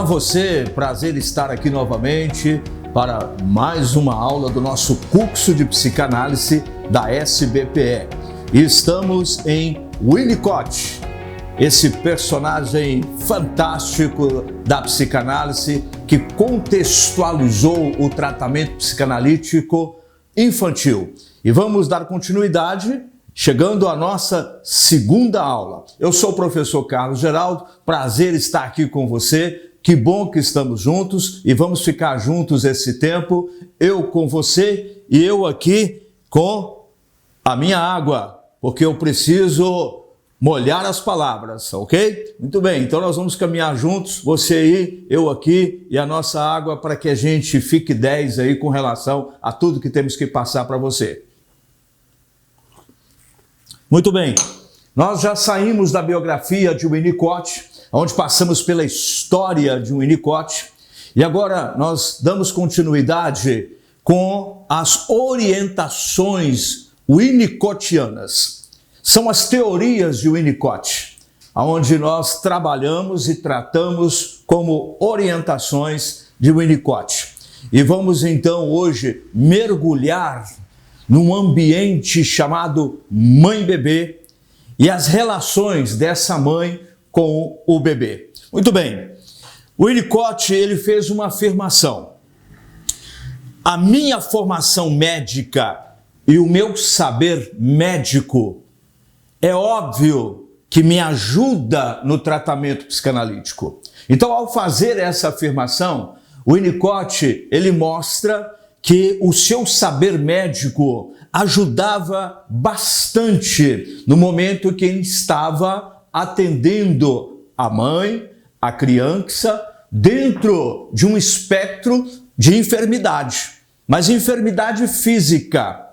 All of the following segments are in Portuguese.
Olá você, prazer estar aqui novamente para mais uma aula do nosso curso de psicanálise da SBPE. E estamos em Winnicott, esse personagem fantástico da psicanálise que contextualizou o tratamento psicanalítico infantil. E vamos dar continuidade, chegando à nossa segunda aula. Eu sou o professor Carlos Geraldo, prazer estar aqui com você. Que bom que estamos juntos e vamos ficar juntos esse tempo, eu com você e eu aqui com a minha água, porque eu preciso molhar as palavras, ok? Muito bem, então nós vamos caminhar juntos, você aí, eu aqui e a nossa água para que a gente fique 10 aí com relação a tudo que temos que passar para você. Muito bem, nós já saímos da biografia de Winnicott, onde passamos pela história de Winnicott, e agora nós damos continuidade com as orientações winnicottianas. São as teorias de Winnicott, onde nós trabalhamos e tratamos como orientações de Winnicott. E vamos então hoje mergulhar num ambiente chamado mãe-bebê e as relações dessa mãe com o bebê. Muito bem, o Winnicott ele fez uma afirmação. A minha formação médica e o meu saber médico é óbvio que me ajuda no tratamento psicanalítico. Então, ao fazer essa afirmação, o Winnicott ele mostra que o seu saber médico ajudava bastante no momento que ele estava atendendo a mãe, a criança, dentro de um espectro de enfermidade, mas enfermidade física.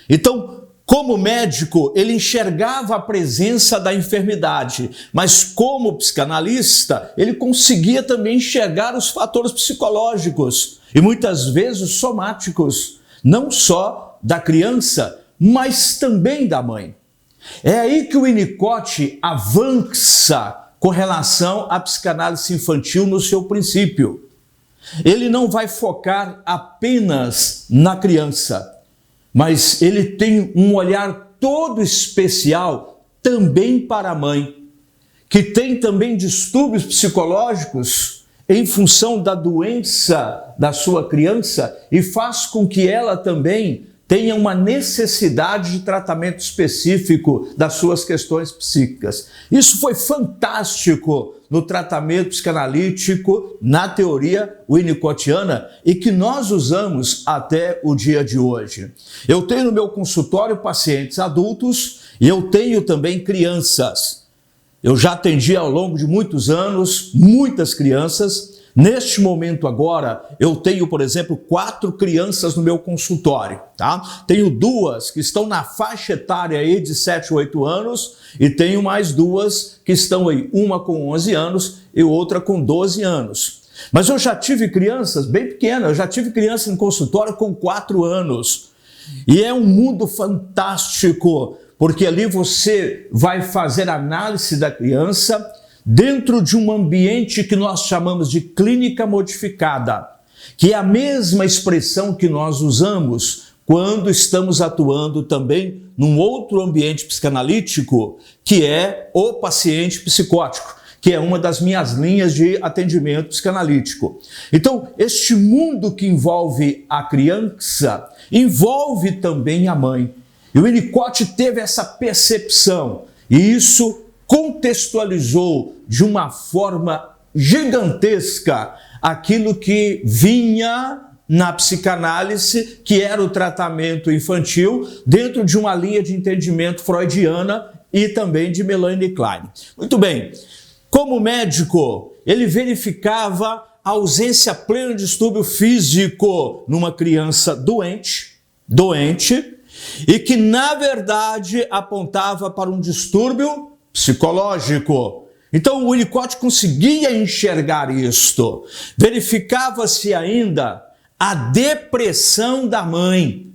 Então, como médico, ele enxergava a presença da enfermidade, mas como psicanalista, ele conseguia também enxergar os fatores psicológicos e muitas vezes somáticos, não só da criança, mas também da mãe. É aí que o Winnicott avança com relação à psicanálise infantil no seu princípio. Ele não vai focar apenas na criança, mas ele tem um olhar todo especial também para a mãe, que tem também distúrbios psicológicos em função da doença da sua criança e faz com que ela também tenha uma necessidade de tratamento específico das suas questões psíquicas. Isso foi fantástico no tratamento psicanalítico, na teoria winnicottiana, e que nós usamos até o dia de hoje. Eu tenho no meu consultório pacientes adultos e eu tenho também crianças. Eu já atendi ao longo de muitos anos muitas crianças. Neste momento agora, eu tenho, por exemplo, 4 crianças no meu consultório, tá? Tenho 2 que estão na faixa etária aí de 7, 8 anos e tenho mais 2 que estão aí, uma com 11 anos e outra com 12 anos. Mas eu já tive crianças bem pequenas, eu já tive criança no consultório com 4 anos. E é um mundo fantástico, porque ali você vai fazer análise da criança dentro de um ambiente que nós chamamos de clínica modificada, que é a mesma expressão que nós usamos quando estamos atuando também num outro ambiente psicanalítico, que é o paciente psicótico, que é uma das minhas linhas de atendimento psicanalítico. Então, este mundo que envolve a criança, envolve também a mãe. E o Winnicott teve essa percepção, e isso contextualizou de uma forma gigantesca aquilo que vinha na psicanálise, que era o tratamento infantil, dentro de uma linha de entendimento freudiana e também de Melanie Klein. Muito bem, como médico, ele verificava a ausência plena de distúrbio físico numa criança doente, e que na verdade apontava para um distúrbio psicológico. Então o Winnicott conseguia enxergar isto. Verificava-se ainda a depressão da mãe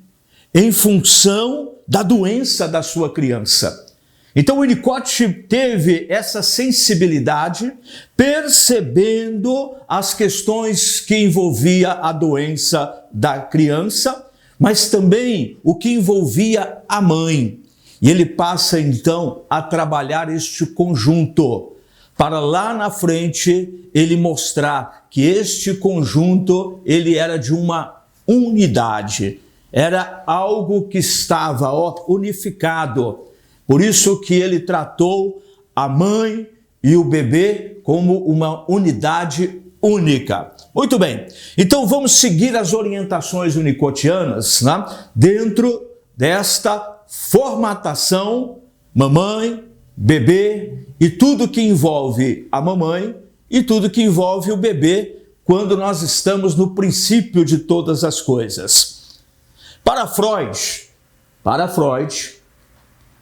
em função da doença da sua criança. Então o Winnicott teve essa sensibilidade, percebendo as questões que envolvia a doença da criança, mas também o que envolvia a mãe. E ele passa então a trabalhar este conjunto, para lá na frente ele mostrar que este conjunto ele era de uma unidade, era algo que estava unificado. Por isso que ele tratou a mãe e o bebê como uma unidade única. Muito bem, então vamos seguir as orientações winnicottianas, né? Dentro desta formatação, mamãe, bebê e tudo que envolve a mamãe e tudo que envolve o bebê quando nós estamos no princípio de todas as coisas. Para Freud,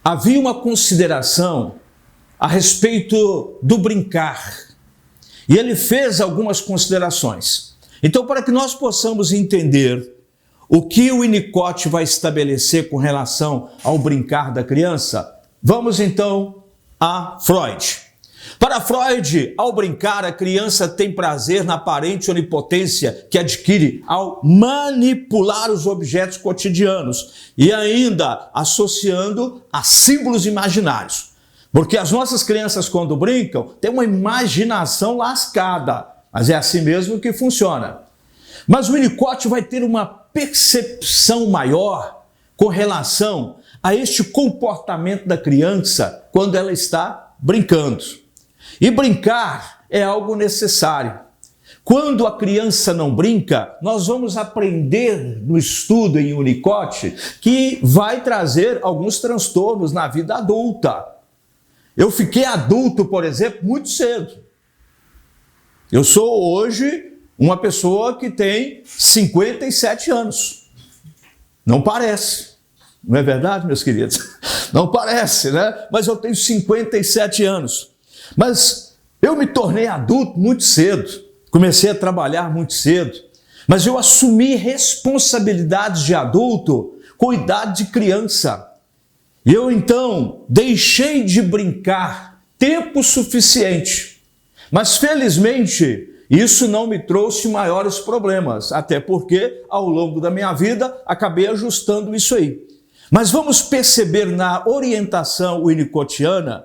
havia uma consideração a respeito do brincar. E ele fez algumas considerações. Então, para que nós possamos entender o que o Winnicott vai estabelecer com relação ao brincar da criança, vamos então a Freud. Para Freud, ao brincar, a criança tem prazer na aparente onipotência que adquire ao manipular os objetos cotidianos e ainda associando a símbolos imaginários. Porque as nossas crianças, quando brincam, têm uma imaginação lascada, mas é assim mesmo que funciona. Mas o Winnicott vai ter uma percepção maior com relação a este comportamento da criança quando ela está brincando. E brincar é algo necessário. Quando a criança não brinca, nós vamos aprender no estudo em Winnicott que vai trazer alguns transtornos na vida adulta. Eu fiquei adulto, por exemplo, muito cedo. Eu sou hoje uma pessoa que tem 57 anos. Não parece. Não é verdade, meus queridos? Não parece, né? Mas eu tenho 57 anos. Mas eu me tornei adulto muito cedo. Comecei a trabalhar muito cedo. Mas eu assumi responsabilidades de adulto com idade de criança. E eu então deixei de brincar tempo suficiente. Mas felizmente isso não me trouxe maiores problemas, até porque ao longo da minha vida acabei ajustando isso aí. Mas vamos perceber na orientação winnicottiana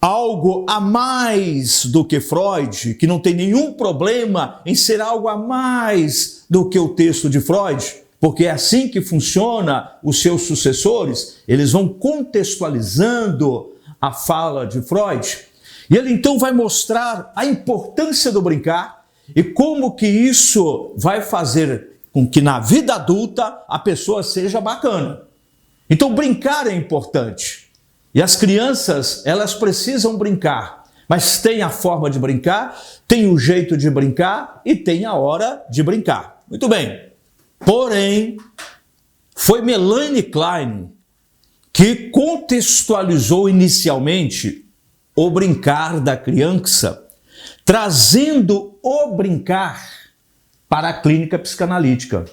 algo a mais do que Freud, que não tem nenhum problema em ser algo a mais do que o texto de Freud, porque é assim que funciona os seus sucessores, eles vão contextualizando a fala de Freud, e ele então vai mostrar a importância do brincar e como que isso vai fazer com que na vida adulta a pessoa seja bacana. Então brincar é importante. E as crianças, elas precisam brincar, mas tem a forma de brincar, tem o jeito de brincar e tem a hora de brincar. Muito bem. Porém, foi Melanie Klein que contextualizou inicialmente o brincar da criança, trazendo o brincar para a clínica psicanalítica.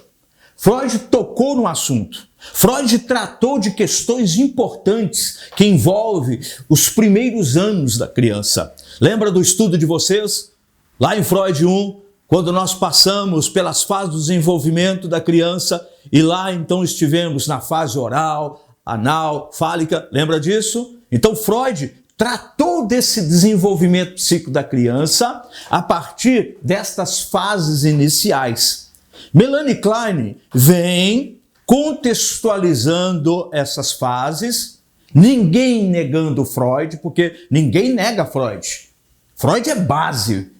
Freud tocou no assunto. Freud tratou de questões importantes que envolvem os primeiros anos da criança. Lembra do estudo de vocês? Lá em Freud 1, quando nós passamos pelas fases do desenvolvimento da criança e lá então estivemos na fase oral, anal, fálica, lembra disso? Então Freud tratou desse desenvolvimento psíquico da criança a partir destas fases iniciais. Melanie Klein vem contextualizando essas fases, ninguém negando Freud, porque ninguém nega Freud. Freud é base,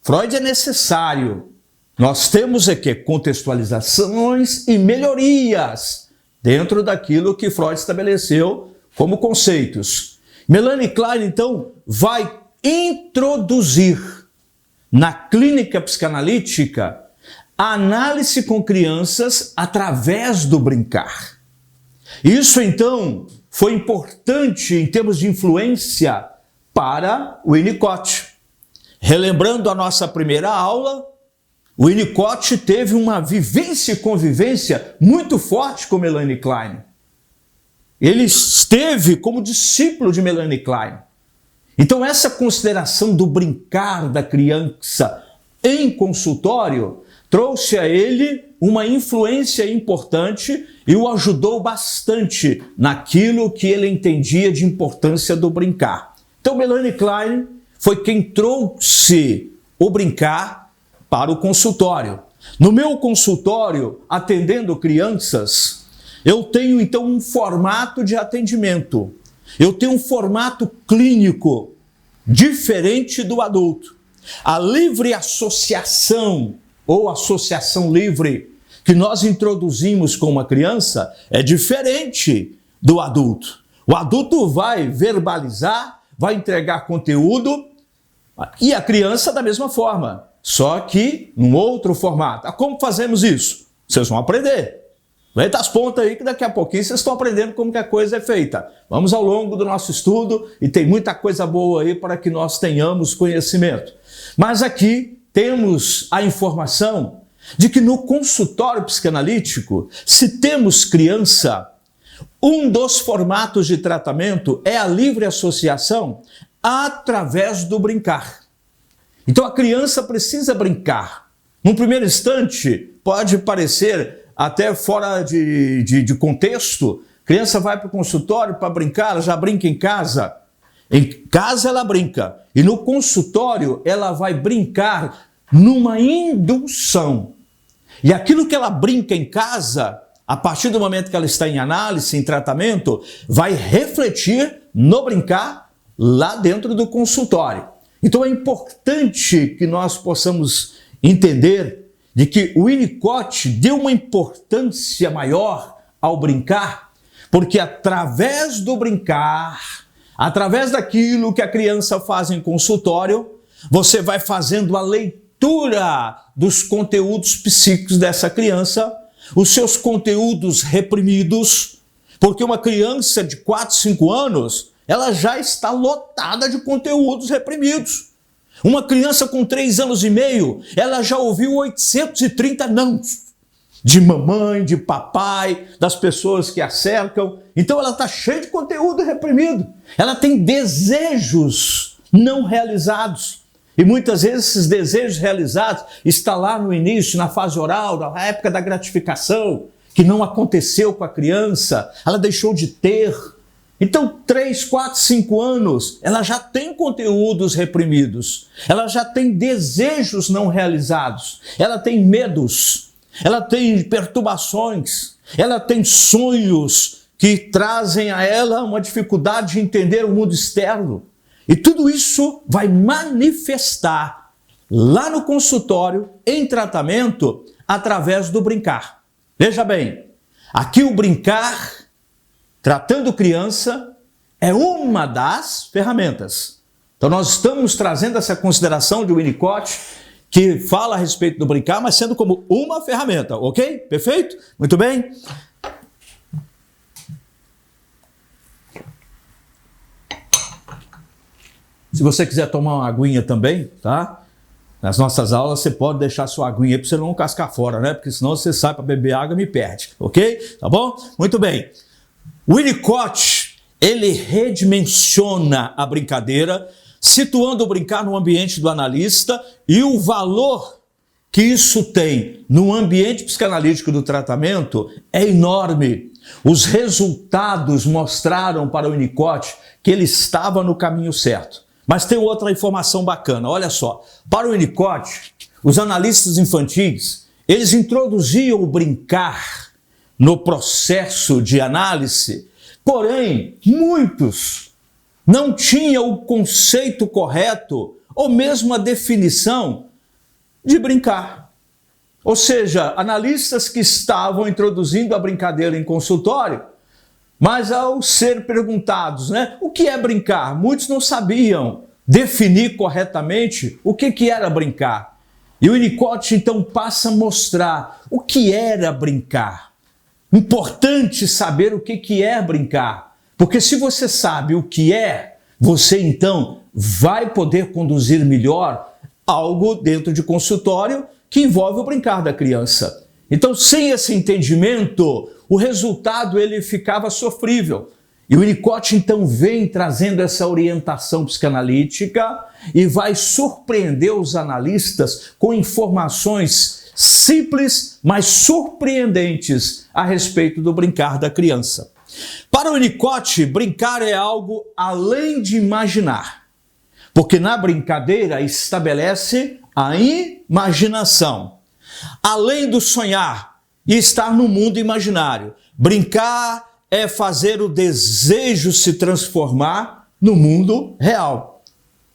Freud é necessário. Nós temos aqui contextualizações e melhorias dentro daquilo que Freud estabeleceu como conceitos. Melanie Klein, então, vai introduzir na clínica psicanalítica a análise com crianças através do brincar. Isso, então, foi importante em termos de influência para o Winnicott. Relembrando a nossa primeira aula, o Winnicott teve uma vivência e convivência muito forte com Melanie Klein. ele esteve como discípulo de Melanie Klein. Então essa consideração do brincar da criança em consultório trouxe a ele uma influência importante e o ajudou bastante naquilo que ele entendia de importância do brincar. Então Melanie Klein foi quem trouxe o brincar para o consultório. No meu consultório, atendendo crianças, eu tenho então um formato de atendimento. Eu tenho um formato clínico diferente do adulto. A livre associação ou associação livre que nós introduzimos com uma criança é diferente do adulto. O adulto vai verbalizar, vai entregar conteúdo e a criança da mesma forma, só que num outro formato. Como fazemos isso? Vocês vão aprender. Aguenta as pontas aí que daqui a pouquinho vocês estão aprendendo como que a coisa é feita. Vamos ao longo do nosso estudo e tem muita coisa boa aí para que nós tenhamos conhecimento. Mas aqui temos a informação de que no consultório psicanalítico, se temos criança, um dos formatos de tratamento é a livre associação através do brincar. Então a criança precisa brincar. Num primeiro instante, pode parecer até fora de contexto. A criança vai para o consultório para brincar, ela já brinca em casa. Em casa ela brinca. E no consultório ela vai brincar numa indução. E aquilo que ela brinca em casa, a partir do momento que ela está em análise, em tratamento, vai refletir no brincar lá dentro do consultório. Então é importante que nós possamos entender de que o Winnicott deu uma importância maior ao brincar, porque através do brincar, através daquilo que a criança faz em consultório, você vai fazendo a leitura dos conteúdos psíquicos dessa criança, os seus conteúdos reprimidos, porque uma criança de 4, 5 anos, ela já está lotada de conteúdos reprimidos. Uma criança com 3 anos e meio, ela já ouviu 830 nãos de mamãe, de papai, das pessoas que a cercam. Então ela está cheia de conteúdo reprimido. Ela tem desejos não realizados. E muitas vezes esses desejos realizados estão lá no início, na fase oral, na época da gratificação, que não aconteceu com a criança, ela deixou de ter. Então, 3, 4, 5 anos, ela já tem conteúdos reprimidos, ela já tem desejos não realizados, ela tem medos, ela tem perturbações, ela tem sonhos que trazem a ela uma dificuldade de entender o mundo externo. E tudo isso vai manifestar lá no consultório, em tratamento, através do brincar. Veja bem, aqui o brincar, tratando criança, é uma das ferramentas. Então nós estamos trazendo essa consideração de Winnicott, que fala a respeito do brincar, mas sendo como uma ferramenta, ok? Perfeito? Muito bem. Se você quiser tomar uma aguinha também, tá? Nas nossas aulas você pode deixar sua aguinha aí para você não cascar fora, né? Porque senão você sai para beber água e me perde, ok? Tá bom? Muito bem. Winnicott, ele redimensiona a brincadeira, situando o brincar no ambiente do analista e o valor que isso tem no ambiente psicanalítico do tratamento é enorme. Os resultados mostraram para o Winnicott que ele estava no caminho certo. Mas tem outra informação bacana, olha só. Para o Winnicott, os analistas infantis, eles introduziam o brincar no processo de análise, porém, muitos não tinham o conceito correto ou mesmo a definição de brincar. Ou seja, analistas que estavam introduzindo a brincadeira em consultório, mas ao ser perguntados, o que é brincar? Muitos não sabiam definir corretamente o que era brincar. E o Winnicott então passa a mostrar o que era brincar. Importante saber o que é brincar, porque se você sabe o que é, você então vai poder conduzir melhor algo dentro de consultório que envolve o brincar da criança. Então, sem esse entendimento, o resultado ele ficava sofrível. E o Winnicott então vem trazendo essa orientação psicanalítica e vai surpreender os analistas com informações simples, mas surpreendentes a respeito do brincar da criança. Para o Winnicott, brincar é algo além de imaginar, porque na brincadeira estabelece a imaginação. Além do sonhar e estar no mundo imaginário, brincar é fazer o desejo se transformar no mundo real.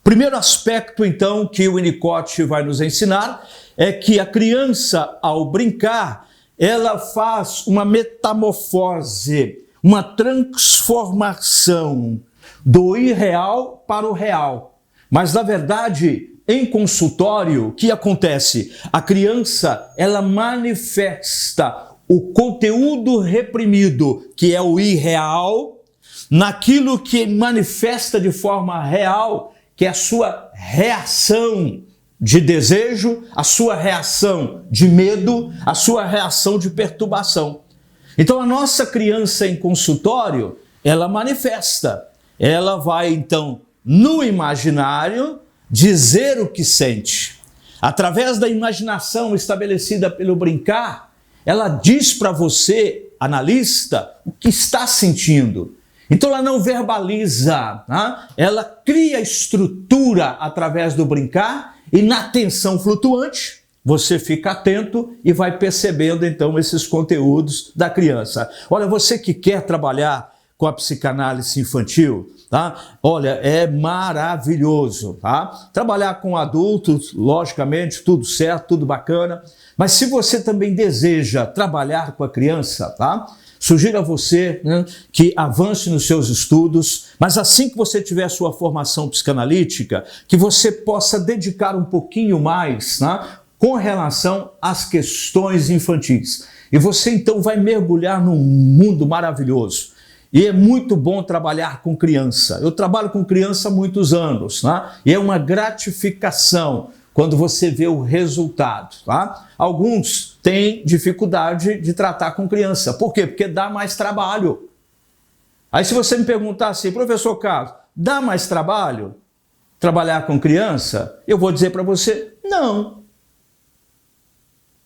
Primeiro aspecto, então, que o Winnicott vai nos ensinar é que a criança, ao brincar, ela faz uma metamorfose, uma transformação do irreal para o real. Mas, na verdade, em consultório, o que acontece? A criança, ela manifesta o conteúdo reprimido, que é o irreal, naquilo que manifesta de forma real, que é a sua reação de desejo, a sua reação de medo, a sua reação de perturbação. Então a nossa criança em consultório, ela manifesta, ela vai então no imaginário dizer o que sente. Através da imaginação estabelecida pelo brincar, ela diz para você, analista, o que está sentindo. Então ela não verbaliza, né? Ela cria estrutura através do brincar e na atenção flutuante você fica atento e vai percebendo então esses conteúdos da criança. Olha, você que quer trabalhar com a psicanálise infantil, tá? Olha, é maravilhoso, tá? Trabalhar com adultos, logicamente, tudo certo, tudo bacana, mas se você também deseja trabalhar com a criança, tá? Sugiro a você, né, que avance nos seus estudos, mas assim que você tiver a sua formação psicanalítica, que você possa dedicar um pouquinho mais, né, com relação às questões infantis. E você então vai mergulhar num mundo maravilhoso. E é muito bom trabalhar com criança. Eu trabalho com criança há muitos anos, né? E é uma gratificação quando você vê o resultado, tá? Alguns têm dificuldade de tratar com criança. Por quê? Porque dá mais trabalho. Aí se você me perguntar assim, professor Carlos, dá mais trabalho trabalhar com criança? Eu vou dizer para você, não.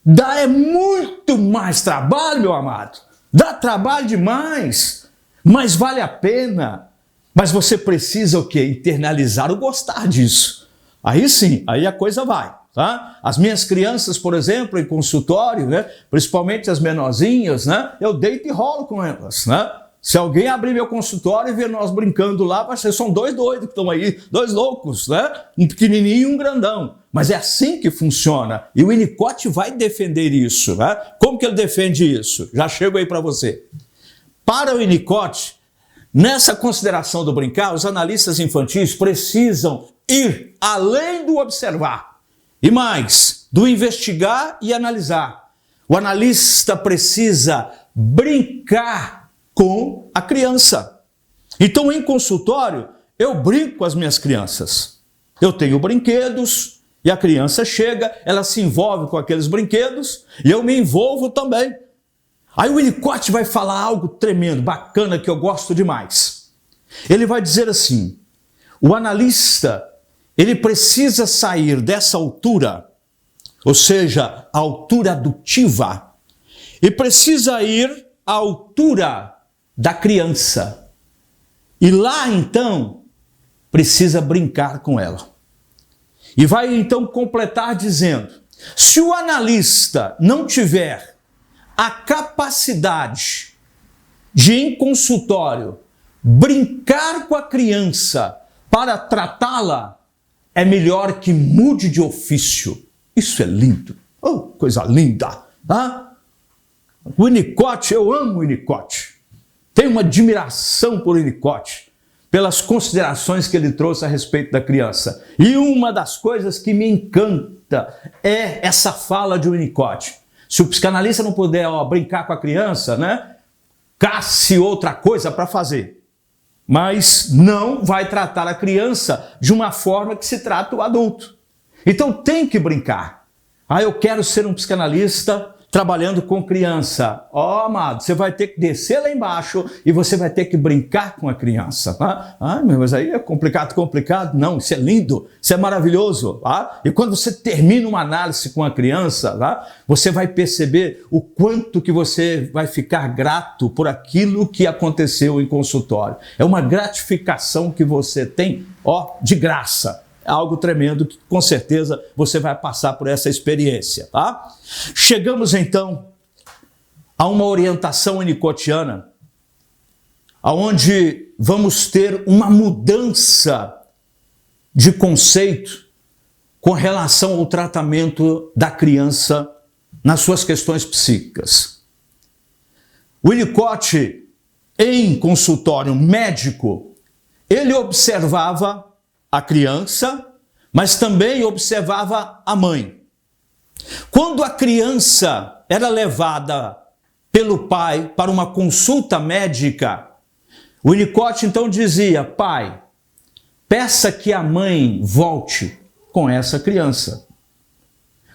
Dá muito mais trabalho, meu amado. Dá trabalho demais. Mas vale a pena. Mas você precisa o quê? Internalizar o gostar disso. Aí sim, aí a coisa vai, tá? As minhas crianças, por exemplo, em consultório, né? Principalmente as menorzinhas, né? Eu deito e rolo com elas, né? Se alguém abrir meu consultório e ver nós brincando lá, vai ser, são dois doidos que estão aí, dois loucos, né? Um pequenininho e um grandão. Mas é assim que funciona. E o Winnicott vai defender isso, né? Como que ele defende isso? Já chego aí para você. Para o Winnicott, nessa consideração do brincar, os analistas infantis precisam ir além do observar e mais, do investigar e analisar. O analista precisa brincar com a criança. Então, em consultório, eu brinco com as minhas crianças. Eu tenho brinquedos e a criança chega, ela se envolve com aqueles brinquedos e eu me envolvo também. Aí o Winnicott vai falar algo tremendo, bacana, que eu gosto demais. Ele vai dizer assim, o analista, ele precisa sair dessa altura, ou seja, a altura adutiva, e precisa ir à altura da criança. E lá, então, precisa brincar com ela. E vai, então, completar dizendo, se o analista não tiver a capacidade de, em consultório, brincar com a criança para tratá-la, é melhor que mude de ofício. Isso é lindo. Oh, coisa linda. Tá? Winnicott, eu amo Winnicott. Tenho uma admiração por Winnicott, pelas considerações que ele trouxe a respeito da criança. E uma das coisas que me encanta é essa fala de Winnicott. Se o psicanalista não puder brincar com a criança, né, casse outra coisa para fazer. Mas não vai tratar a criança de uma forma que se trata o adulto. Então tem que brincar. Ah, eu quero ser um psicanalista trabalhando com criança. Amado, você vai ter que descer lá embaixo e você vai ter que brincar com a criança. Mas aí é complicado. Não, isso é lindo, isso é maravilhoso. E quando você termina uma análise com a criança, você vai perceber o quanto que você vai ficar grato por aquilo que aconteceu em consultório. É uma gratificação que você tem, de graça. É algo tremendo que com certeza você vai passar por essa experiência, tá? Chegamos então a uma orientação winnicottiana, onde vamos ter uma mudança de conceito com relação ao tratamento da criança nas suas questões psíquicas. O Winnicott, em consultório médico, ele observava a criança, mas também observava a mãe. Quando a criança era levada pelo pai para uma consulta médica, o Winnicott então dizia: pai, peça que a mãe volte com essa criança.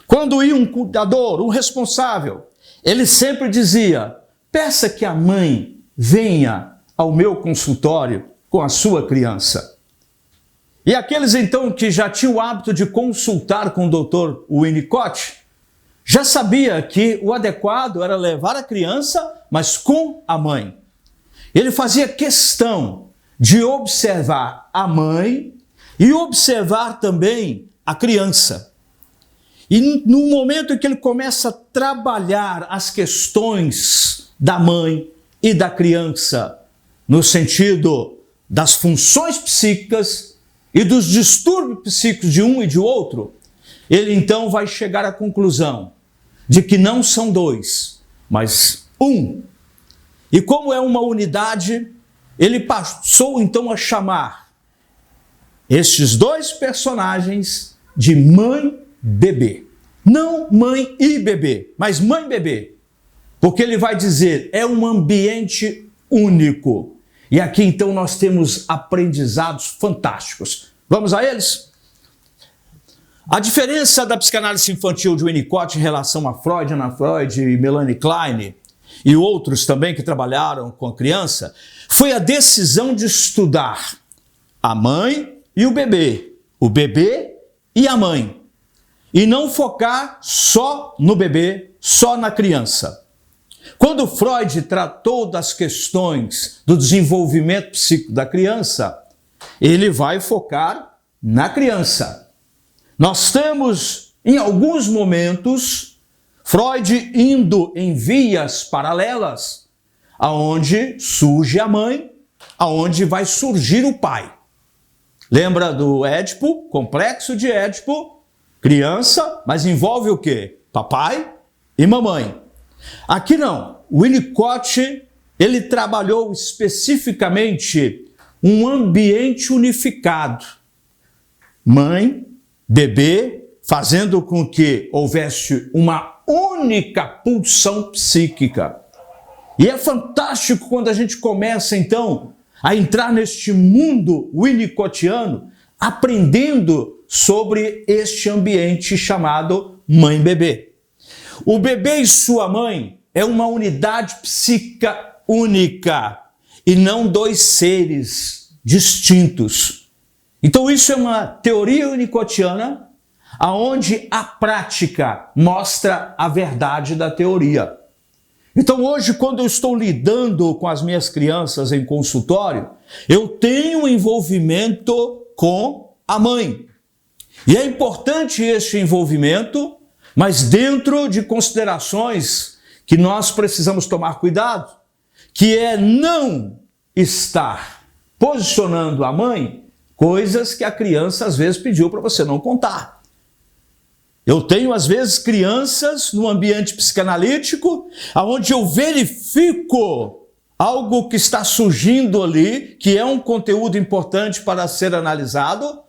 Quando ia um cuidador, um responsável, ele sempre dizia: peça que a mãe venha ao meu consultório com a sua criança. E aqueles então que já tinham o hábito de consultar com o doutor Winnicott, já sabia que o adequado era levar a criança, mas com a mãe. Ele fazia questão de observar a mãe e observar também a criança. E no momento em que ele começa a trabalhar as questões da mãe e da criança, no sentido das funções psíquicas e dos distúrbios psíquicos de um e de outro, ele então vai chegar à conclusão de que não são dois, mas um. E como é uma unidade, ele passou então a chamar estes dois personagens de mãe-bebê. Não mãe e bebê, mas mãe-bebê. Porque ele vai dizer, é um ambiente único. E aqui então nós temos aprendizados fantásticos. Vamos a eles? A diferença da psicanálise infantil de Winnicott em relação a Freud, Anna Freud e Melanie Klein e outros também que trabalharam com a criança foi a decisão de estudar a mãe e o bebê e a mãe, e não focar só no bebê, só na criança. Quando Freud tratou das questões do desenvolvimento psíquico da criança, ele vai focar na criança. Nós temos, em alguns momentos, Freud indo em vias paralelas, aonde surge a mãe, aonde vai surgir o pai. Lembra do Édipo, complexo de Édipo, criança, mas envolve o quê? Papai e mamãe. Aqui não, o Winnicott, ele trabalhou especificamente um ambiente unificado. Mãe, bebê, fazendo com que houvesse uma única pulsão psíquica. E é fantástico quando a gente começa então a entrar neste mundo winnicottiano, aprendendo sobre este ambiente chamado mãe-bebê. O bebê e sua mãe é uma unidade psíquica única e não dois seres distintos. Então isso é uma teoria winnicottiana onde a prática mostra a verdade da teoria. Então hoje, quando eu estou lidando com as minhas crianças em consultório, eu tenho um envolvimento com a mãe. E é importante este envolvimento, mas dentro de considerações que nós precisamos tomar cuidado, que é não estar posicionando a mãe coisas que a criança às vezes pediu para você não contar. Eu tenho às vezes crianças no ambiente psicanalítico, onde eu verifico algo que está surgindo ali, que é um conteúdo importante para ser analisado,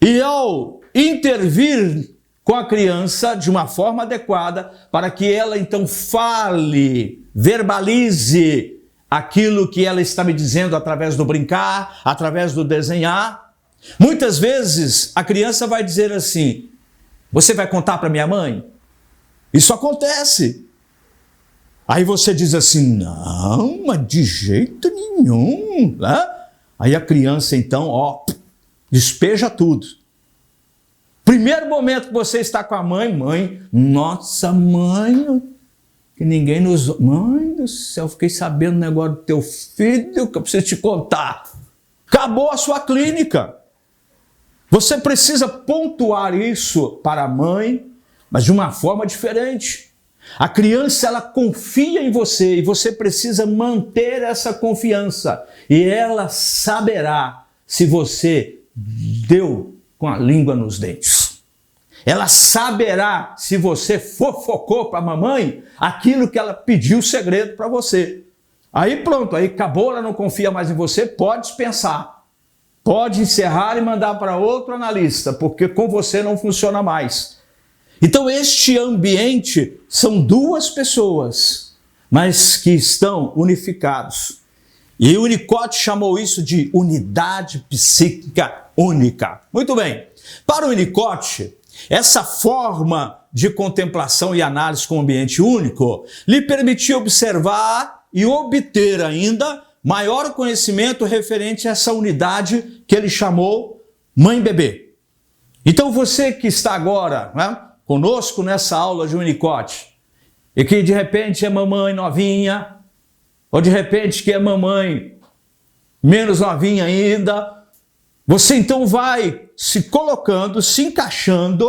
e ao intervir com a criança de uma forma adequada, para que ela então fale, verbalize aquilo que ela está me dizendo através do brincar, através do desenhar. Muitas vezes a criança vai dizer assim: você vai contar para minha mãe? Isso acontece. Aí você diz assim, não, mas de jeito nenhum, né? Aí a criança então, despeja tudo. Primeiro momento que você está com a mãe, nossa mãe, que ninguém nos... Mãe do céu, fiquei sabendo o negócio do teu filho que eu preciso te contar. Acabou a sua clínica. Você precisa pontuar isso para a mãe, mas de uma forma diferente. A criança, ela confia em você e você precisa manter essa confiança. E ela saberá se você deu com a língua nos dentes. Ela saberá se você fofocou para a mamãe aquilo que ela pediu segredo para você. Aí pronto, aí acabou, ela não confia mais em você, pode dispensar. Pode encerrar e mandar para outro analista, porque com você não funciona mais. Então este ambiente são duas pessoas, mas que estão unificados. E o Winnicott chamou isso de unidade psíquica única. Muito bem. Para o Winnicott, essa forma de contemplação e análise com o ambiente único lhe permitia observar e obter ainda maior conhecimento referente a essa unidade que ele chamou mãe-bebê. Então você que está agora, né, conosco nessa aula de Winnicott, e que de repente é mamãe novinha, ou de repente que é mamãe menos novinha ainda, você então vai se colocando, se encaixando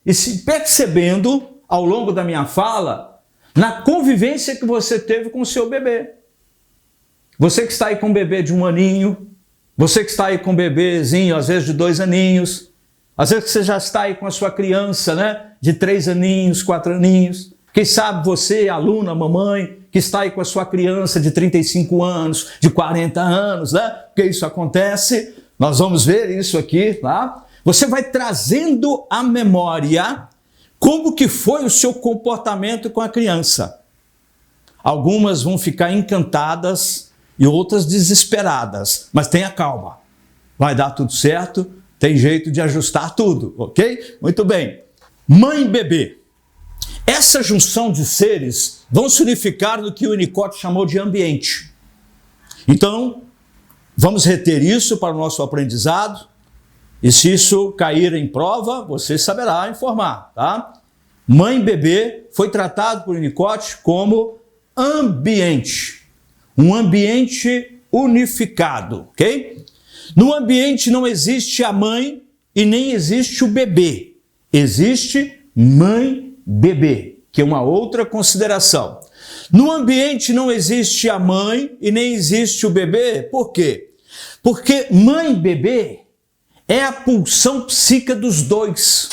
e se percebendo ao longo da minha fala na convivência que você teve com o seu bebê. Você que está aí com um bebê de 1 aninho, você que está aí com um bebezinho às vezes de 2 aninhos, às vezes você já está aí com a sua criança, né, de 3 aninhos, 4 aninhos. Quem sabe você, aluna, mamãe, que está aí com a sua criança de 35 anos, de 40 anos, né? Porque isso acontece, nós vamos ver isso aqui, tá? Você vai trazendo à memória como que foi o seu comportamento com a criança. Algumas vão ficar encantadas e outras desesperadas, mas tenha calma, vai dar tudo certo, tem jeito de ajustar tudo, ok? Muito bem. Mãe e bebê. Essa junção de seres vão se unificar no que o Winnicott chamou de ambiente. Então, vamos reter isso para o nosso aprendizado, e se isso cair em prova, você saberá informar, tá? Mãe e bebê foi tratado por Winnicott como ambiente, um ambiente unificado, ok? No ambiente não existe a mãe e nem existe o bebê, existe mãe-bebê, que é uma outra consideração. No ambiente não existe a mãe e nem existe o bebê, por quê? Porque mãe-bebê é a pulsão psíquica dos dois.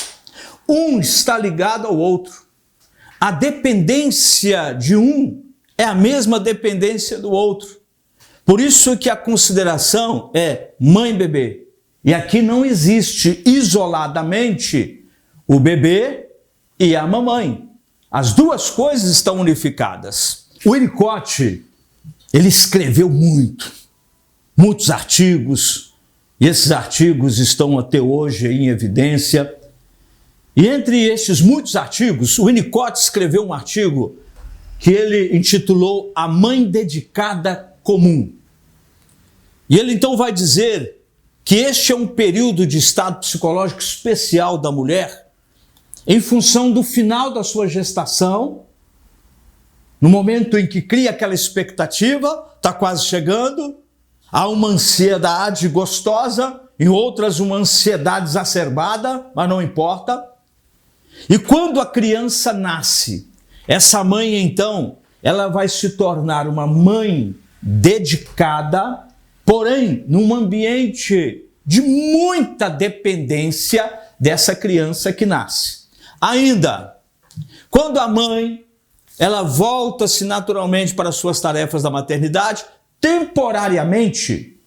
Um está ligado ao outro. A dependência de um é a mesma dependência do outro. Por isso que a consideração é mãe-bebê. E aqui não existe isoladamente o bebê e a mamãe. As duas coisas estão unificadas. O Winnicott, ele escreveu muitos artigos, e esses artigos estão até hoje em evidência. E entre estes muitos artigos, o Winnicott escreveu um artigo que ele intitulou A Mãe Dedicada Comum. E ele então vai dizer que este é um período de estado psicológico especial da mulher, em função do final da sua gestação, no momento em que cria aquela expectativa, está quase chegando, há uma ansiedade gostosa, em outras uma ansiedade exacerbada, mas não importa. E quando a criança nasce, essa mãe então, ela vai se tornar uma mãe dedicada, porém num ambiente de muita dependência dessa criança que nasce. Ainda, quando a mãe, ela volta-se naturalmente para as suas tarefas da maternidade, temporariamente,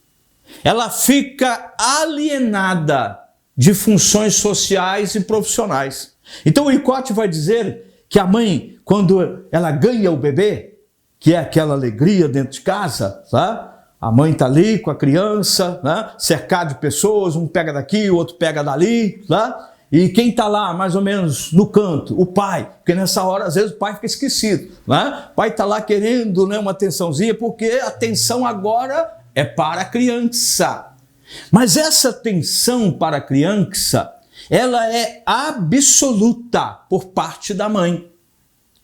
ela fica alienada de funções sociais e profissionais. Então o Winnicott vai dizer que a mãe, quando ela ganha o bebê, que é aquela alegria dentro de casa, tá? A mãe está ali com a criança, né? Cercada de pessoas, um pega daqui, o outro pega dali, tá? E quem está lá, mais ou menos, no canto? O pai. Porque nessa hora, às vezes, o pai fica esquecido. Né? O pai está lá querendo, né, uma atençãozinha, porque a atenção agora é para a criança. Mas essa atenção para a criança, ela é absoluta por parte da mãe.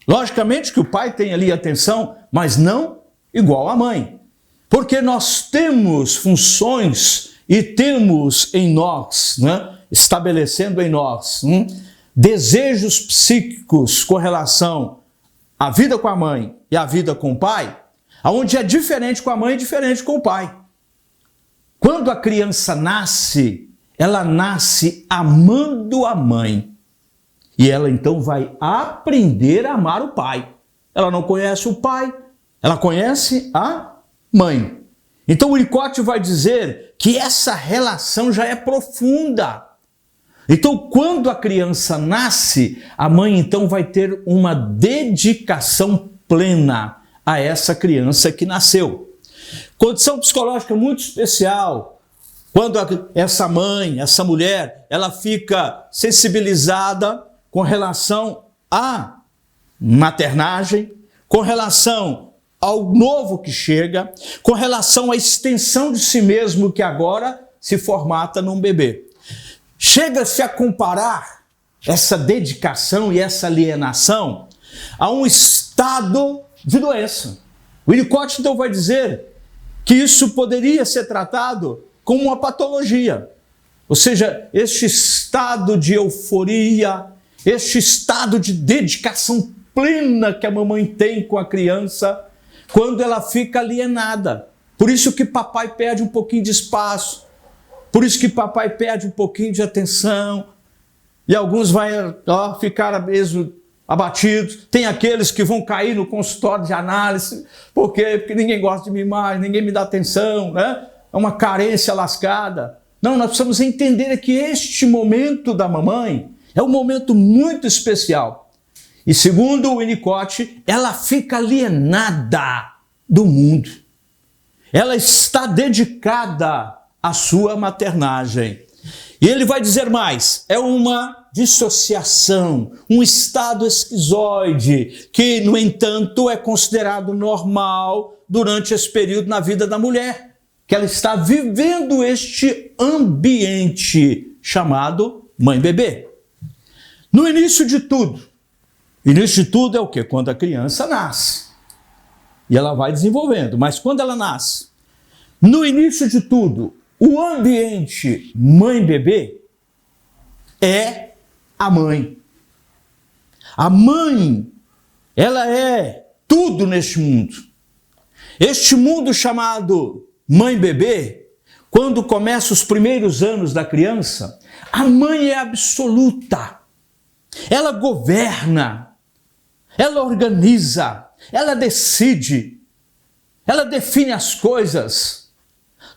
Logicamente que o pai tem ali atenção, mas não igual à mãe. Porque nós temos funções e temos em nós, né, estabelecendo em nós desejos psíquicos com relação à vida com a mãe e à vida com o pai, onde é diferente com a mãe e diferente com o pai. Quando a criança nasce, ela nasce amando a mãe. E ela então vai aprender a amar o pai. Ela não conhece o pai, ela conhece a mãe. Então o Winnicott vai dizer que essa relação já é profunda. Então quando a criança nasce, a mãe então vai ter uma dedicação plena a essa criança que nasceu. Condição psicológica muito especial, quando essa mãe, essa mulher, ela fica sensibilizada com relação à maternagem, com relação ao novo que chega, com relação à extensão de si mesmo que agora se formata num bebê. Chega-se a comparar essa dedicação e essa alienação a um estado de doença. O Winnicott então vai dizer que isso poderia ser tratado como uma patologia. Ou seja, este estado de euforia, este estado de dedicação plena que a mamãe tem com a criança, quando ela fica alienada. Por isso que papai perde um pouquinho de espaço, por isso que papai perde um pouquinho de atenção, e alguns vão ficar mesmo abatidos. Tem aqueles que vão cair no consultório de análise, por quê? Porque ninguém gosta de mim mais, ninguém me dá atenção, né? É uma carência lascada. Não, nós precisamos entender que este momento da mamãe é um momento muito especial. E segundo o Winnicott, ela fica alienada do mundo. Ela está dedicada à sua maternagem. E ele vai dizer mais, é uma dissociação, um estado esquizoide, que, no entanto, é considerado normal durante esse período na vida da mulher, que ela está vivendo este ambiente chamado mãe-bebê. No início de tudo é o quê? Quando a criança nasce. E ela vai desenvolvendo. Mas quando ela nasce, no início de tudo, o ambiente mãe-bebê é a mãe. A mãe, ela é tudo neste mundo. Este mundo chamado mãe-bebê, quando começa os primeiros anos da criança, a mãe é absoluta. Ela governa, ela organiza, ela decide, ela define as coisas.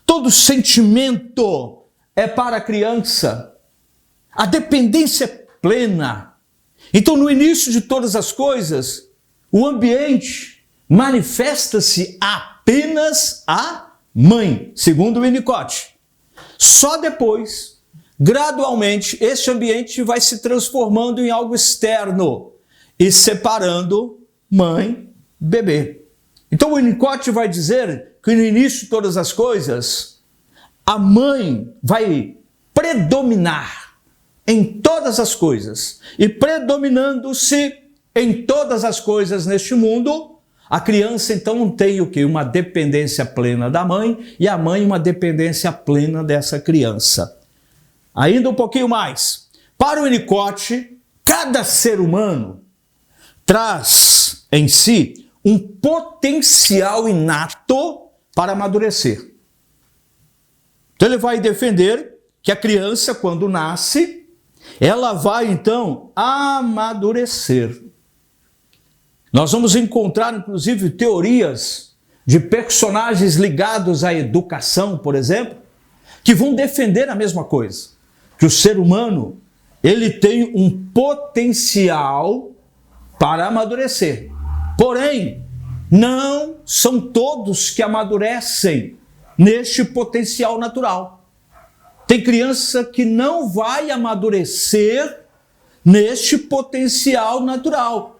Todo sentimento é para a criança. A dependência é plena. Então, no início de todas as coisas, o ambiente manifesta-se apenas a mãe, segundo o Winnicott. Só depois, gradualmente, este ambiente vai se transformando em algo externo e separando mãe, bebê. Então o Winnicott vai dizer que no início de todas as coisas, a mãe vai predominar em todas as coisas. E predominando-se em todas as coisas neste mundo, a criança então tem o quê? Uma dependência plena da mãe e a mãe uma dependência plena dessa criança. Ainda um pouquinho mais. Para o Winnicott, cada ser humano traz em si um potencial inato para amadurecer. Então ele vai defender que a criança, quando nasce, ela vai então amadurecer. Nós vamos encontrar, inclusive, teorias de personagens ligados à educação, por exemplo, que vão defender a mesma coisa. Que o ser humano, ele tem um potencial para amadurecer. Porém, não são todos que amadurecem neste potencial natural. Tem criança que não vai amadurecer neste potencial natural.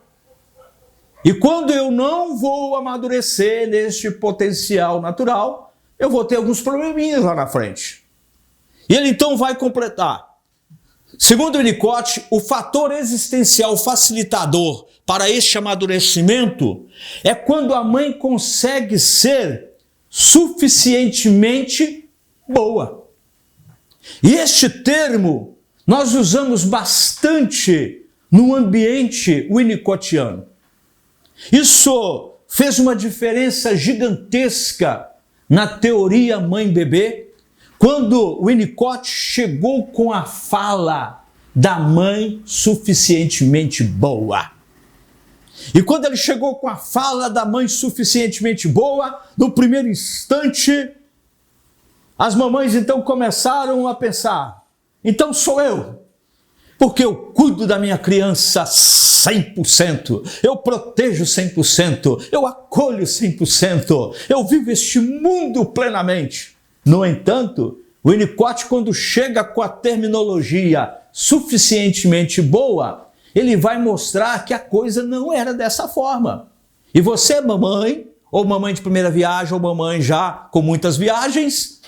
E quando eu não vou amadurecer neste potencial natural, eu vou ter alguns probleminhas lá na frente. E ele então vai completar. Segundo Winnicott, o fator existencial facilitador para este amadurecimento é quando a mãe consegue ser suficientemente boa. E este termo nós usamos bastante no ambiente winnicottiano. Isso fez uma diferença gigantesca na teoria mãe-bebê, quando Winnicott chegou com a fala da mãe suficientemente boa. E quando ele chegou com a fala da mãe suficientemente boa, no primeiro instante, as mamães então começaram a pensar, então sou eu, porque eu cuido da minha criança 100%, eu protejo 100%, eu acolho 100%, eu vivo este mundo plenamente. No entanto, o Winnicott, quando chega com a terminologia suficientemente boa, ele vai mostrar que a coisa não era dessa forma. E você, mamãe, ou mamãe de primeira viagem, ou mamãe já com muitas viagens,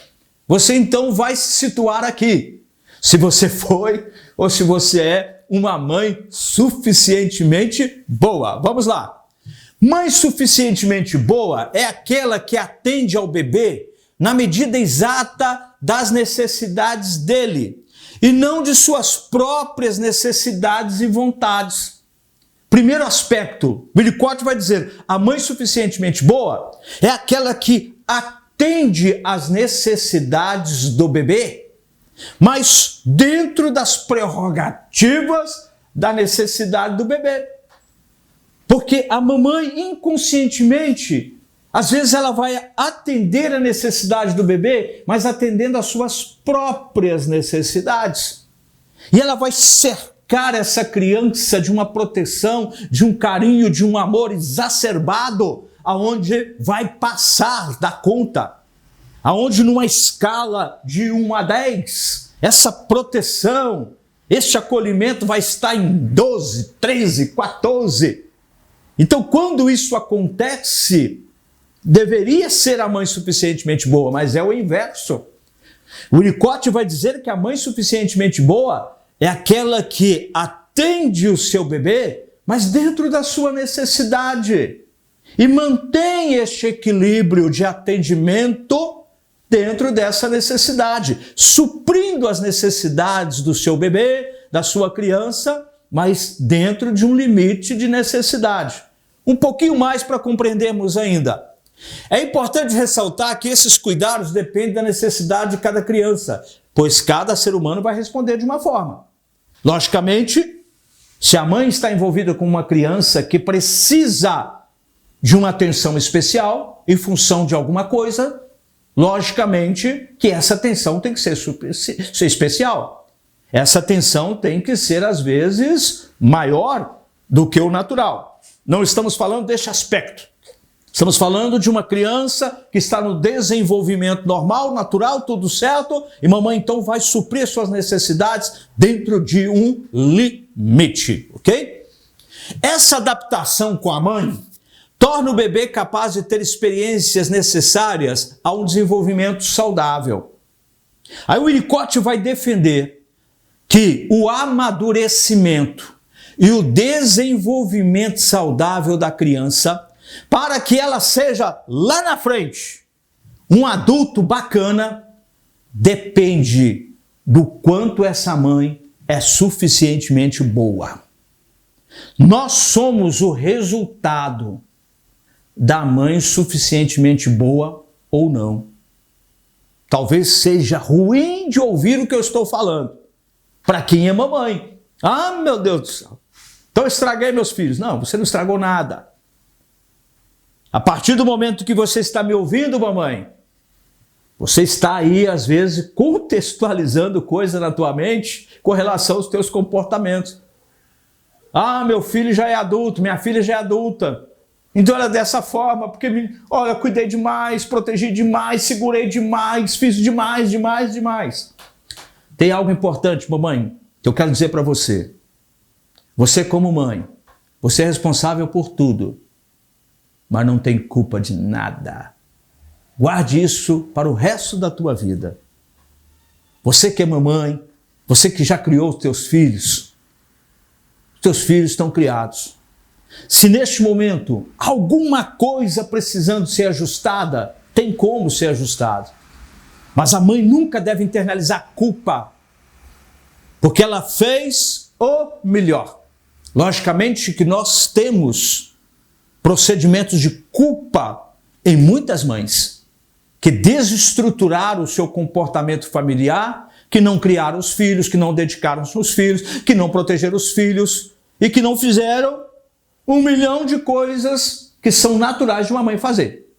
você então vai se situar aqui. Se você foi ou se você é uma mãe suficientemente boa. Vamos lá. Mãe suficientemente boa é aquela que atende ao bebê na medida exata das necessidades dele e não de suas próprias necessidades e vontades. Primeiro aspecto, Winnicott vai dizer, a mãe suficientemente boa é aquela que atende às necessidades do bebê, mas dentro das prerrogativas da necessidade do bebê. Porque a mamãe inconscientemente, às vezes ela vai atender a necessidade do bebê, mas atendendo às suas próprias necessidades. E ela vai cercar essa criança de uma proteção, de um carinho, de um amor exacerbado, aonde vai passar da conta. Aonde numa escala de 1 a 10, essa proteção, este acolhimento vai estar em 12, 13, 14. Então, quando isso acontece, deveria ser a mãe suficientemente boa, mas é o inverso. O Winnicott vai dizer que a mãe suficientemente boa é aquela que atende o seu bebê, mas dentro da sua necessidade, e mantém este equilíbrio de atendimento dentro dessa necessidade, suprindo as necessidades do seu bebê, da sua criança, mas dentro de um limite de necessidade. Um pouquinho mais para compreendermos ainda. É importante ressaltar que esses cuidados dependem da necessidade de cada criança, pois cada ser humano vai responder de uma forma. Logicamente, se a mãe está envolvida com uma criança que precisa de uma atenção especial em função de alguma coisa, logicamente que essa atenção tem que ser especial. Essa atenção tem que ser, às vezes, maior do que o natural. Não estamos falando deste aspecto. Estamos falando de uma criança que está no desenvolvimento normal, natural, tudo certo, e mamãe então vai suprir suas necessidades dentro de um limite, ok? Essa adaptação com a mãe torna o bebê capaz de ter experiências necessárias a um desenvolvimento saudável. Aí o Winnicott vai defender que o amadurecimento e o desenvolvimento saudável da criança, para que ela seja lá na frente um adulto bacana, depende do quanto essa mãe é suficientemente boa. Nós somos o resultado da mãe suficientemente boa ou não. Talvez seja ruim de ouvir o que eu estou falando, para quem é mamãe. Ah, meu Deus do céu, então eu estraguei meus filhos. Não, você não estragou nada. A partir do momento que você está me ouvindo, mamãe, você está aí, às vezes, contextualizando coisa na tua mente com relação aos teus comportamentos. Ah, meu filho já é adulto, minha filha já é adulta. Então era dessa forma, porque, olha, cuidei demais, protegi demais, segurei demais, fiz demais. Tem algo importante, mamãe, que eu quero dizer para você. Você como mãe, você é responsável por tudo, mas não tem culpa de nada. Guarde isso para o resto da tua vida. Você que é mamãe, você que já criou os teus filhos estão criados. Se neste momento alguma coisa precisando ser ajustada, tem como ser ajustado. Mas a mãe nunca deve internalizar culpa, porque ela fez o melhor. Logicamente que nós temos procedimentos de culpa em muitas mães, que desestruturaram o seu comportamento familiar, que não criaram os filhos, que não dedicaram os filhos, que não protegeram os filhos e que não fizeram 1 milhão de coisas que são naturais de uma mãe fazer.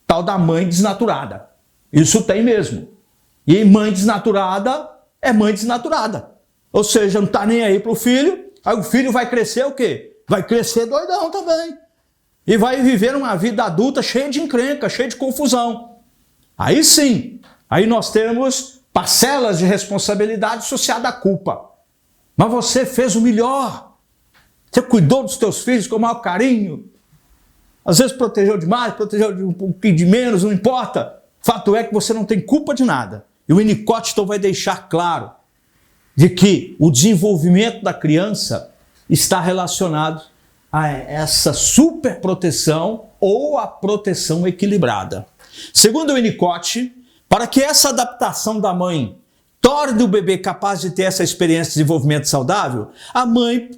Tal da mãe desnaturada. Isso tem mesmo. E mãe desnaturada é mãe desnaturada. Ou seja, não está nem aí para o filho, aí o filho vai crescer o quê? Vai crescer doidão também. E vai viver uma vida adulta cheia de encrenca, cheia de confusão. Aí sim, aí nós temos parcelas de responsabilidade associada à culpa. Mas você fez o melhor. Você cuidou dos teus filhos com o maior carinho. Às vezes protegeu demais, protegeu de um pouquinho de menos, não importa. Fato é que você não tem culpa de nada. E o Winnicott então vai deixar claro de que o desenvolvimento da criança está relacionado a essa superproteção ou a proteção equilibrada. Segundo o Winnicott, para que essa adaptação da mãe torne o bebê capaz de ter essa experiência de desenvolvimento saudável, a mãe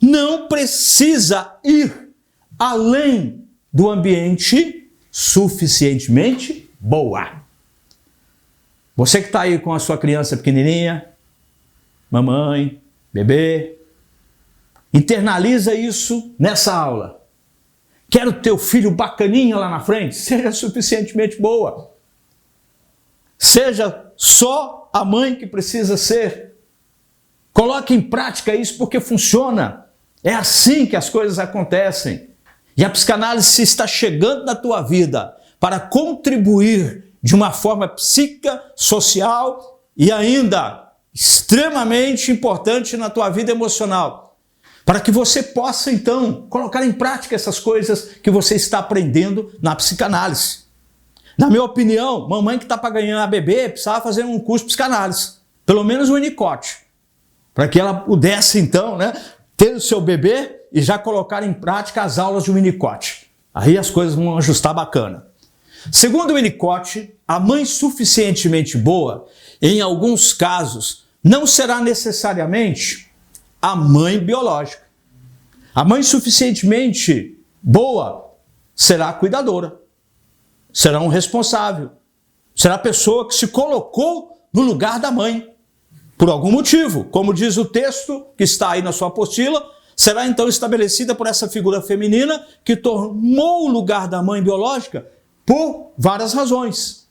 não precisa ir além do ambiente suficientemente boa. Você que está aí com a sua criança pequenininha, mamãe, bebê, internaliza isso nessa aula. Quero teu filho bacaninha lá na frente, seja suficientemente boa. Seja só a mãe que precisa ser. Coloque em prática isso porque funciona. É assim que as coisas acontecem. E a psicanálise está chegando na tua vida para contribuir de uma forma psíquica, social e ainda extremamente importante na tua vida emocional. Para que você possa, então, colocar em prática essas coisas que você está aprendendo na psicanálise. Na minha opinião, mamãe que está para ganhar bebê precisava fazer um curso de psicanálise. Pelo menos o Winnicott. Para que ela pudesse, então, ter o seu bebê e já colocar em prática as aulas de Winnicott. Aí as coisas vão ajustar bacana. Segundo o Winnicott, a mãe suficientemente boa, em alguns casos, não será necessariamente a mãe biológica. A mãe suficientemente boa será a cuidadora, será um responsável, será a pessoa que se colocou no lugar da mãe, por algum motivo. Como diz o texto que está aí na sua apostila, será então estabelecida por essa figura feminina que tomou o lugar da mãe biológica por várias razões.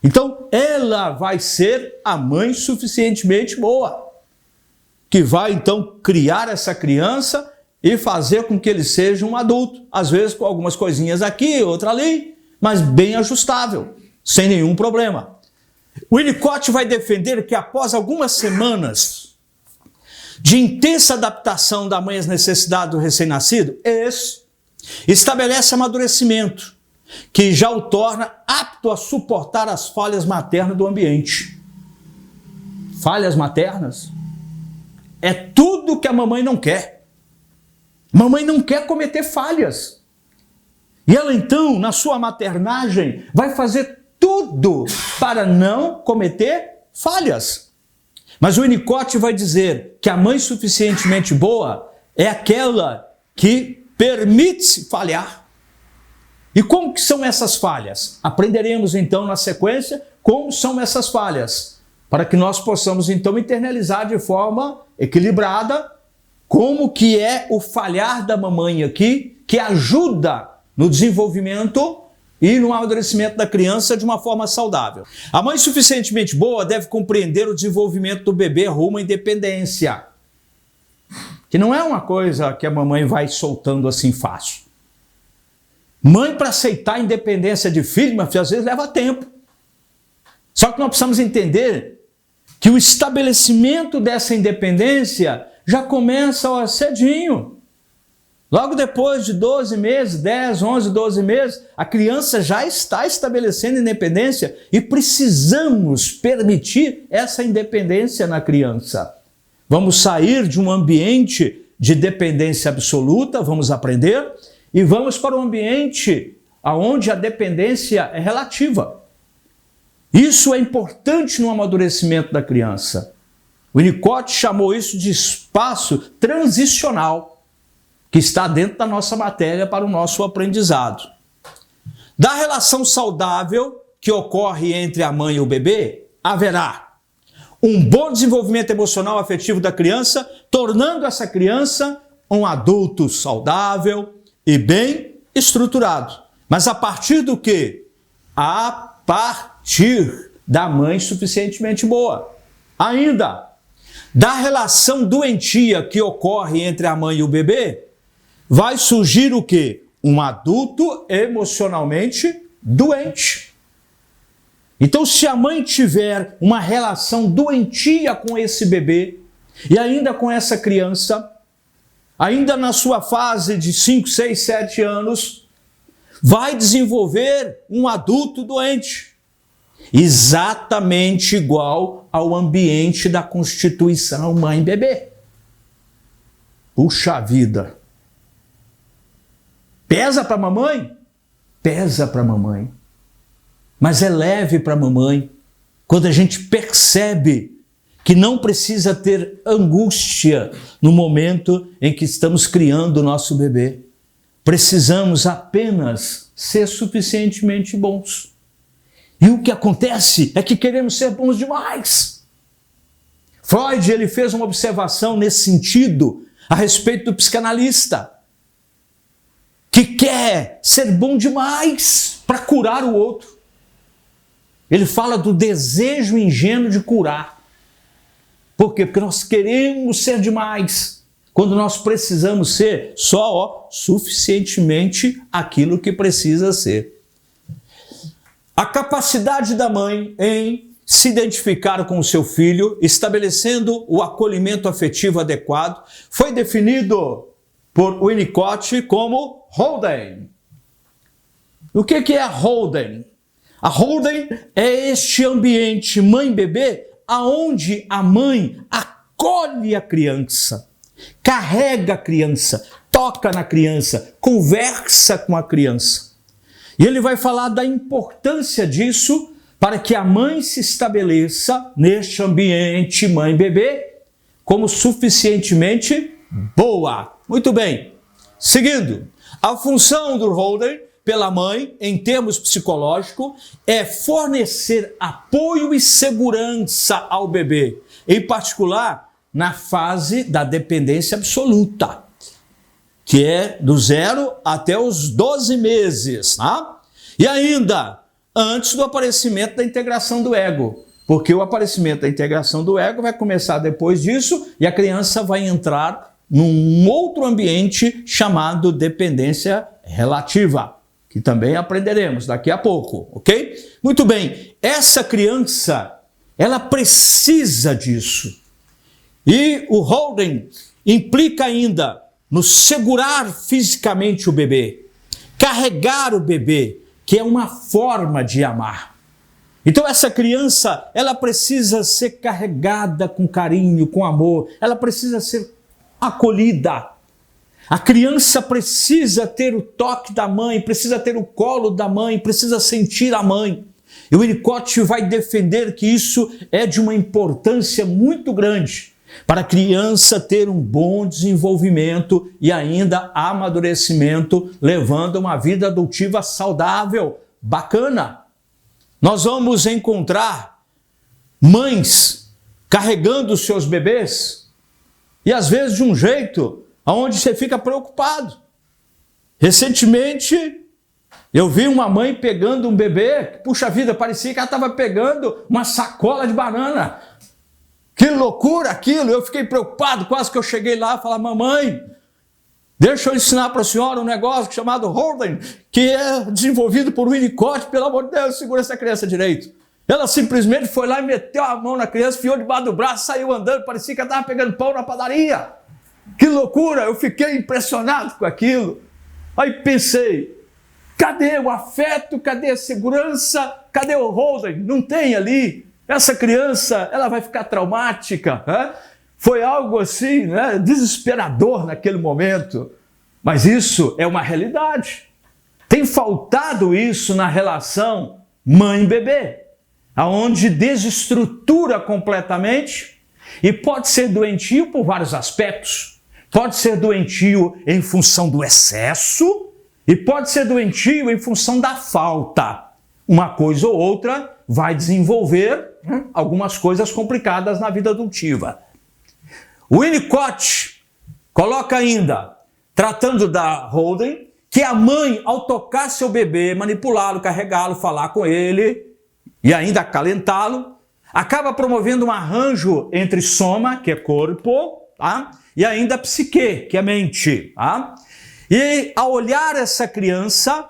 Então, ela vai ser a mãe suficientemente boa, que vai então criar essa criança e fazer com que ele seja um adulto, às vezes com algumas coisinhas aqui, outra ali, mas bem ajustável, sem nenhum problema. O Winnicott vai defender que após algumas semanas de intensa adaptação da mãe às necessidades do recém-nascido, estabelece amadurecimento, que já o torna apto a suportar as falhas maternas do ambiente. Falhas maternas é tudo que a mamãe não quer. Mamãe não quer cometer falhas. E ela então, na sua maternagem, vai fazer tudo para não cometer falhas. Mas o Winnicott vai dizer que a mãe suficientemente boa é aquela que permite-se falhar. E como que são essas falhas? Aprenderemos então na sequência como são essas falhas, para que nós possamos então internalizar de forma equilibrada como que é o falhar da mamãe aqui, que ajuda no desenvolvimento e no amadurecimento da criança de uma forma saudável. A mãe suficientemente boa deve compreender o desenvolvimento do bebê rumo à independência, que não é uma coisa que a mamãe vai soltando assim fácil. Mãe, para aceitar a independência de filho, mas às vezes leva tempo. Só que nós precisamos entender que o estabelecimento dessa independência já começa cedinho. Logo depois de 12 meses, 10, 11, 12 meses, a criança já está estabelecendo independência e precisamos permitir essa independência na criança. Vamos sair de um ambiente de dependência absoluta, vamos aprender, e vamos para um ambiente onde a dependência é relativa. Isso é importante no amadurecimento da criança. O Winnicott chamou isso de espaço transicional, que está dentro da nossa matéria para o nosso aprendizado. Da relação saudável que ocorre entre a mãe e o bebê, haverá um bom desenvolvimento emocional afetivo da criança, tornando essa criança um adulto saudável e bem estruturado. Mas a partir do quê? A partir da mãe suficientemente boa. Ainda, da relação doentia que ocorre entre a mãe e o bebê, vai surgir o quê? Um adulto emocionalmente doente. Então, se a mãe tiver uma relação doentia com esse bebê, e ainda com essa criança, ainda na sua fase de 5, 6, 7 anos, vai desenvolver um adulto doente. Exatamente igual ao ambiente da constituição mãe-bebê. Puxa vida! Pesa para a mamãe? Pesa para a mamãe. Mas é leve para a mamãe quando a gente percebe que não precisa ter angústia no momento em que estamos criando o nosso bebê. Precisamos apenas ser suficientemente bons. E o que acontece é que queremos ser bons demais. Freud, ele fez uma observação nesse sentido a respeito do psicanalista, que quer ser bom demais para curar o outro. Ele fala do desejo ingênuo de curar. Por quê? Porque nós queremos ser demais, quando nós precisamos ser só suficientemente aquilo que precisa ser. A capacidade da mãe em se identificar com o seu filho, estabelecendo o acolhimento afetivo adequado, foi definido por Winnicott como holding. O que é a holding? A holding é este ambiente mãe-bebê aonde a mãe acolhe a criança, carrega a criança, toca na criança, conversa com a criança. E ele vai falar da importância disso para que a mãe se estabeleça neste ambiente mãe-bebê como suficientemente boa. Muito bem. Seguindo, a função do holding pela mãe, em termos psicológicos, é fornecer apoio e segurança ao bebê, em particular na fase da dependência absoluta, que é do 0 até os 12 meses, tá? E ainda antes do aparecimento da integração do ego, porque o aparecimento da integração do ego vai começar depois disso e a criança vai entrar num outro ambiente chamado dependência relativa, que também aprenderemos daqui a pouco, ok? Muito bem, essa criança, ela precisa disso. E o holding implica ainda no segurar fisicamente o bebê, carregar o bebê, que é uma forma de amar. Então essa criança, ela precisa ser carregada com carinho, com amor, ela precisa ser acolhida. A criança precisa ter o toque da mãe, precisa ter o colo da mãe, precisa sentir a mãe. E o Winnicott vai defender que isso é de uma importância muito grande para a criança ter um bom desenvolvimento e ainda amadurecimento, levando uma vida adotiva saudável, bacana. Nós vamos encontrar mães carregando os seus bebês e às vezes de um jeito onde você fica preocupado. Recentemente, eu vi uma mãe pegando um bebê, puxa vida, parecia que ela estava pegando uma sacola de banana. Que loucura aquilo! Eu fiquei preocupado, quase que eu cheguei lá e falei, mamãe, deixa eu ensinar para a senhora um negócio chamado holding, que é desenvolvido por Winnicott, pelo amor de Deus, segura essa criança direito. Ela simplesmente foi lá e meteu a mão na criança, enfiou debaixo do braço, saiu andando, parecia que ela estava pegando pão na padaria. Que loucura, eu fiquei impressionado com aquilo. Aí pensei, cadê o afeto, cadê a segurança, cadê o Holden? Não tem ali. Essa criança, ela vai ficar traumática. Né? Foi algo assim, né, desesperador naquele momento. Mas isso é uma realidade. Tem faltado isso na relação mãe-bebê, aonde desestrutura completamente e pode ser doentio por vários aspectos. Pode ser doentio em função do excesso e pode ser doentio em função da falta. Uma coisa ou outra vai desenvolver algumas coisas complicadas na vida adotiva. O Winnicott coloca ainda, tratando da Holden, que a mãe, ao tocar seu bebê, manipulá-lo, carregá-lo, falar com ele e ainda acalentá-lo, acaba promovendo um arranjo entre soma, que é corpo, tá? E ainda psique, que é mente. Tá? E ao olhar essa criança,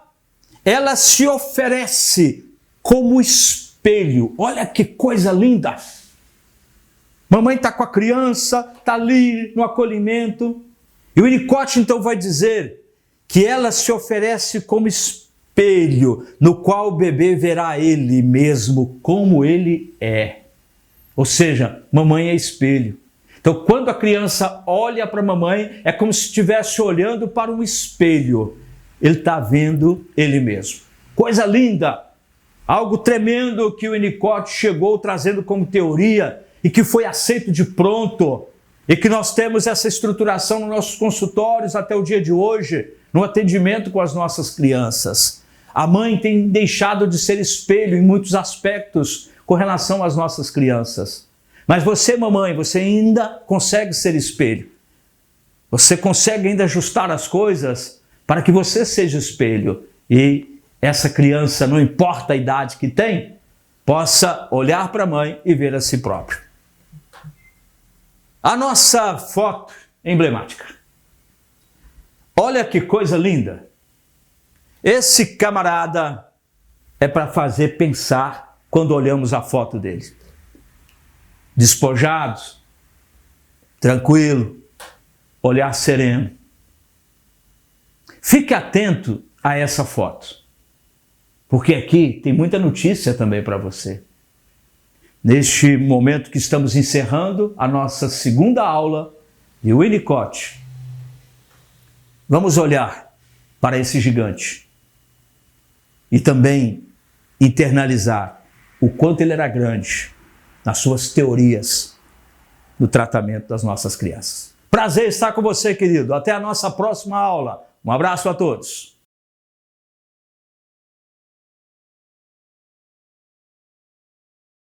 ela se oferece como espelho. Olha que coisa linda! Mamãe está com a criança, está ali no acolhimento. E o Winnicott então vai dizer que ela se oferece como espelho, no qual o bebê verá ele mesmo como ele é. Ou seja, mamãe é espelho. Então, quando a criança olha para a mamãe, é como se estivesse olhando para um espelho. Ele está vendo ele mesmo. Coisa linda! Algo tremendo que o Winnicott chegou trazendo como teoria e que foi aceito de pronto. E que nós temos essa estruturação nos nossos consultórios até o dia de hoje, no atendimento com as nossas crianças. A mãe tem deixado de ser espelho em muitos aspectos com relação às nossas crianças. Mas você, mamãe, você ainda consegue ser espelho. Você consegue ainda ajustar as coisas para que você seja espelho. E essa criança, não importa a idade que tem, possa olhar para a mãe e ver a si próprio. A nossa foto emblemática. Olha que coisa linda. Esse camarada é para fazer pensar quando olhamos a foto dele. Despojado, tranquilo, olhar sereno. Fique atento a essa foto, porque aqui tem muita notícia também para você. Neste momento que estamos encerrando a nossa segunda aula de Winnicott, vamos olhar para esse gigante e também internalizar o quanto ele era grande nas suas teorias do tratamento das nossas crianças. Prazer estar com você, querido. Até a nossa próxima aula. Um abraço a todos.